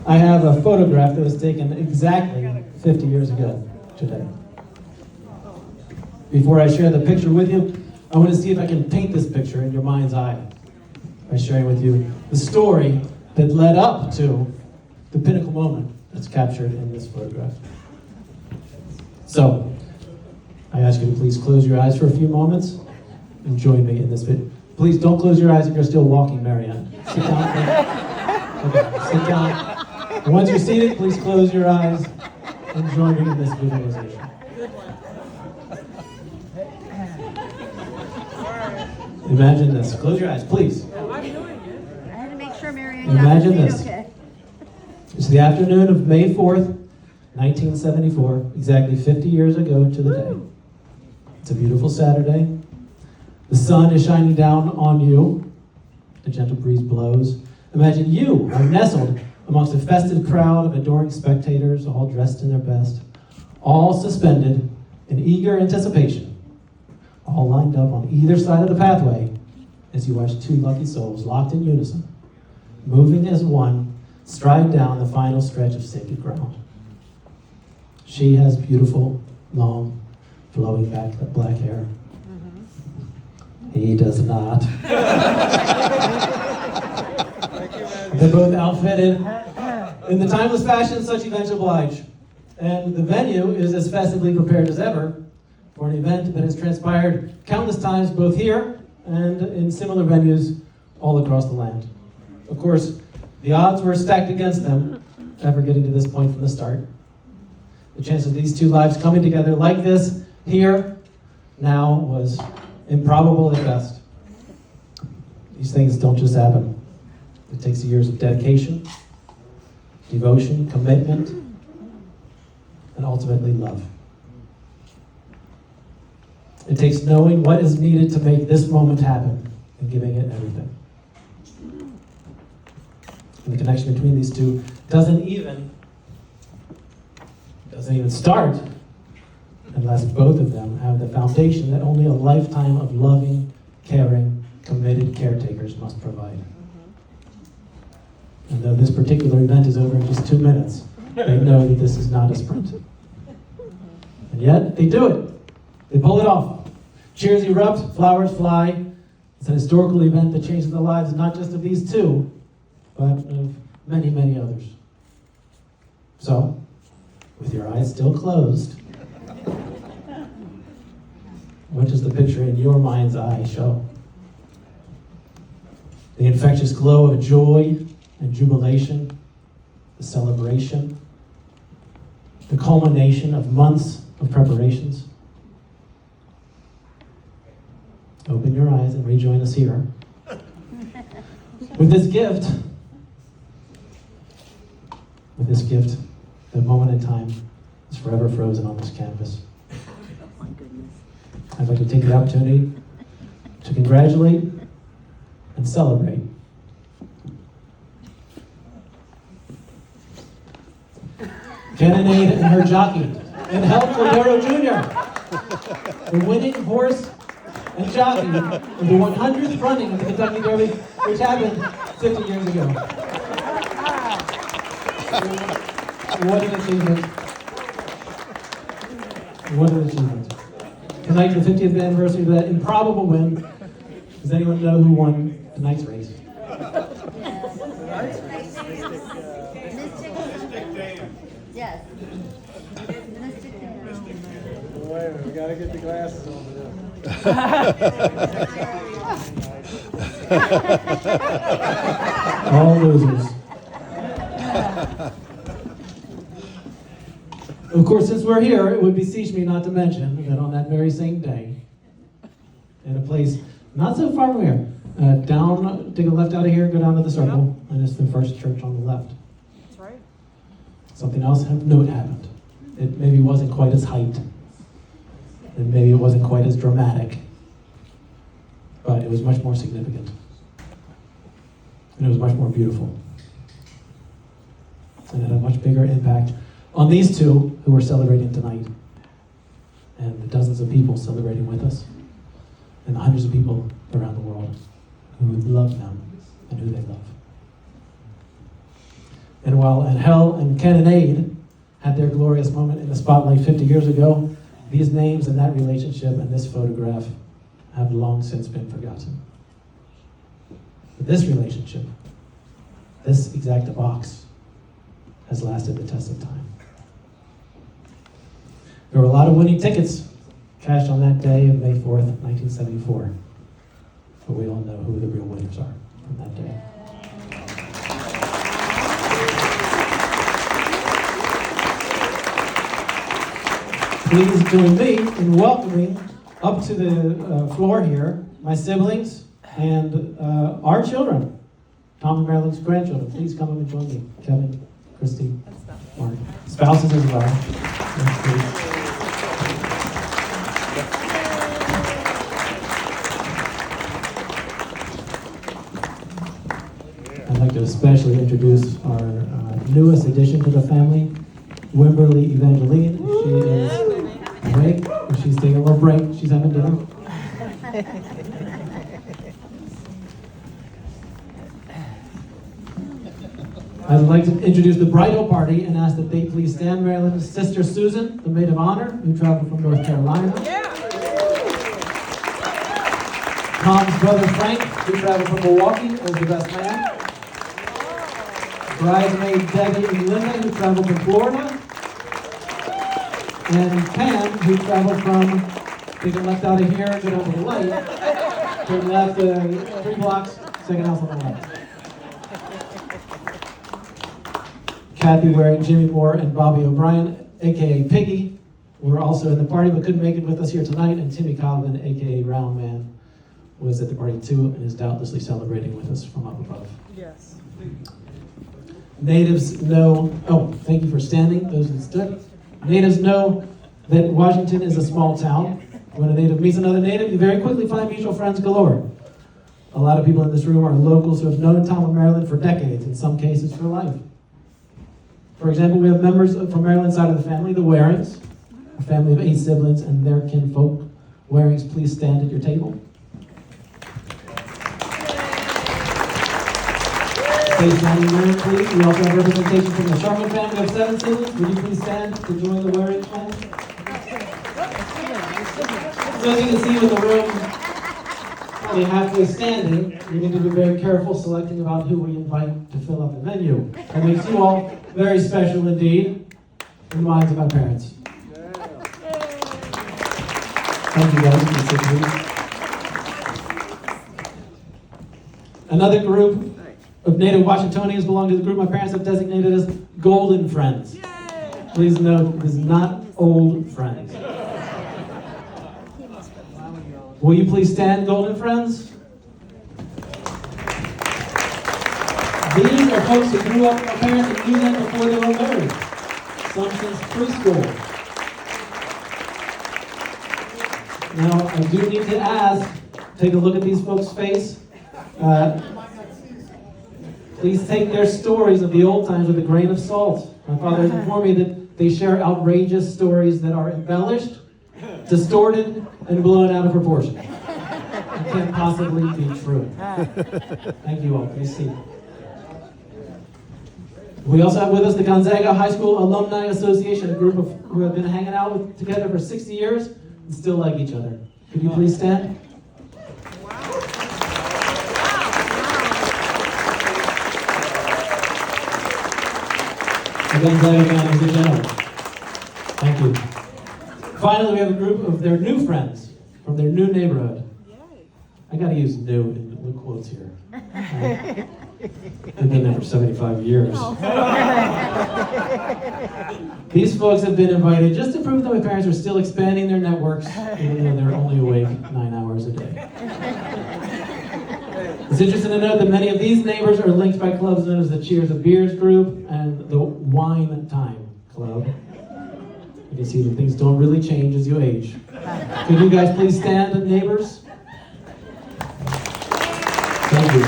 I have a photograph that was taken exactly 50 years ago today. Before I share the picture with you, I want to see if I can paint this picture in your mind's eye by sharing with you the story that led up to the pinnacle moment that's captured in this photograph. So, I ask you to please close your eyes for a few moments and join me in this video. Please don't close your eyes if you're still walking, Marianne. Sit down. Okay, sit down. And once you're seated, please close your eyes and join me in this visualization. Imagine this. Close your eyes, please. I had to make sure Marianne Imagine this. Okay. It's the afternoon of May 4th, 1974, exactly 50 years ago to the day. It's a beautiful Saturday. The sun is shining down on you. A gentle breeze blows. Imagine you are nestled amongst a festive crowd of adoring spectators, all dressed in their best, all suspended in eager anticipation, all lined up on either side of the pathway as you watch two lucky souls locked in unison, moving as one, stride down the final stretch of sacred ground. She has beautiful, long, flowing back black hair. He does not. They're both outfitted in the timeless fashion such events oblige. And the venue is as festively prepared as ever for an event that has transpired countless times both here and in similar venues all across the land. Of course, the odds were stacked against them ever getting to this point from the start. The chance of these two lives coming together like this here now was improbable at best. These things don't just happen. It takes years of dedication, devotion, commitment, and ultimately love. It takes knowing what is needed to make this moment happen and giving it everything. And the connection between these two doesn't even start unless both of them have the foundation that only a lifetime of loving, caring, committed caretakers must provide. And though this particular event is over in just 2 minutes, they know that this is not a sprint. And yet, they do it. They pull it off. Cheers erupt, flowers fly. It's an historical event that changes the lives not just of these two, but of many, many others. So, with your eyes still closed, what does the picture in your mind's eye show? The infectious glow of joy and jubilation, the celebration, the culmination of months of preparations. Open your eyes and rejoin us here. With this gift, the moment in time is forever frozen on this canvas. I'd like to take the opportunity to congratulate and celebrate Cannonade and her jockey, and Help Cordero Jr., the winning horse and jockey in the 100th running of the Kentucky Derby, which happened 50 years ago. What an achievement. What an achievement. Tonight, the 50th anniversary of that improbable win. Does anyone know who won tonight's race? Yes. Wait a minute, we gotta get the glasses over there. All losers. Of course, since we're here, it would beseech me not to mention that on that very same day, in a place not so far from here, take a left out of here, go down to the circle, and it's the first church on the left. That's right. Something else of note happened. It maybe wasn't quite as hyped, and maybe it wasn't quite as dramatic, but it was much more significant. And it was much more beautiful. And it had a much bigger impact on these two who were celebrating tonight, and the dozens of people celebrating with us, and the hundreds of people around the world who love them and who they love. And while Angel and Cannonade had their glorious moment in the spotlight 50 years ago, these names and that relationship and this photograph have long since been forgotten. But this relationship, this exact box, has lasted the test of time. There were a lot of winning tickets cashed on that day of May 4th, 1974. But we all know who the real winners are from that day. Please join me in welcoming up to the floor here my siblings and our children, Tom and Marilyn's grandchildren. Please come up and join me. Kevin, Christy, Mark. Spouses as well. Yes, please. I'd like to especially introduce our newest addition to the family, Wimberly Evangeline. She is awake. She's taking a little break. She's having dinner. I'd like to introduce the bridal party and ask that they please stand. Marilyn's sister Susan, the maid of honor, who traveled from North Carolina. Tom's brother Frank, who traveled from Milwaukee, was the best man. Bridesmaid Debbie and Linda, who traveled from Florida. And Pam, who traveled from, they get left out of here, go down to the light. Turn left 3 blocks, second house on the left. Kathy Waring, Jimmy Moore, and Bobby O'Brien, aka Piggy, were also in the party but couldn't make it with us here tonight. And Timmy Colvin, aka Round Man, was at the party too and is doubtlessly celebrating with us from up above. Yes. Natives know, thank you for standing, those that stood. Natives know that Washington is a small town. When a native meets another native, you very quickly find mutual friends galore. A lot of people in this room are locals who have known Tom and Marilyn for decades, in some cases for life. For example, we have members from Marilyn's side of the family, the Warings, a family of 8 siblings and their kinfolk. Warings, please stand at your table. Stay standing there, please. We also have representation from the Sherman family of 7 siblings. Would you please stand to join the Waring family? So as you can see with the room only halfway standing, we need to be very careful selecting about who we invite to fill up the venue. That makes you all very special indeed in the minds of my parents. Thank you guys. Another group of native Washingtonians belong to the group my parents have designated as Golden Friends. Please note, this is not old friends. Will you please stand, Golden Friends? These are folks who grew up, our parents that knew them before they were married. Some since preschool. Now, I do need to ask, take a look at these folks' face. Please take their stories of the old times with a grain of salt. My father has informed me that they share outrageous stories that are embellished, distorted, and blown out of proportion. It can't possibly be true. Thank you all. Please see. We also have with us the Gonzaga High School Alumni Association, a group of who have been hanging out together for 60 years and still like each other. Could you please stand? The Gonzaga family, ladies and gentlemen. Thank you. Finally, we have a group of their new friends from their new neighborhood. I got to use new in the quotes here. They've been there for 75 years. These folks have been invited just to prove that my parents are still expanding their networks, even though they're only awake 9 hours a day. It's interesting to note that many of these neighbors are linked by clubs known as the Cheers of Beers group and the Wine Time Club. You can see that things don't really change as you age. Could you guys please stand, neighbors? Thank you.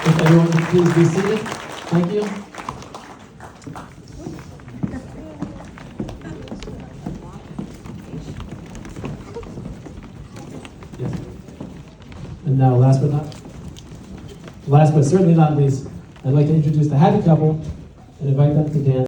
If everyone could please be seated. Thank you. Yes. And now, last but not Last but certainly not least, I'd like to introduce the happy couple and invite them to dance.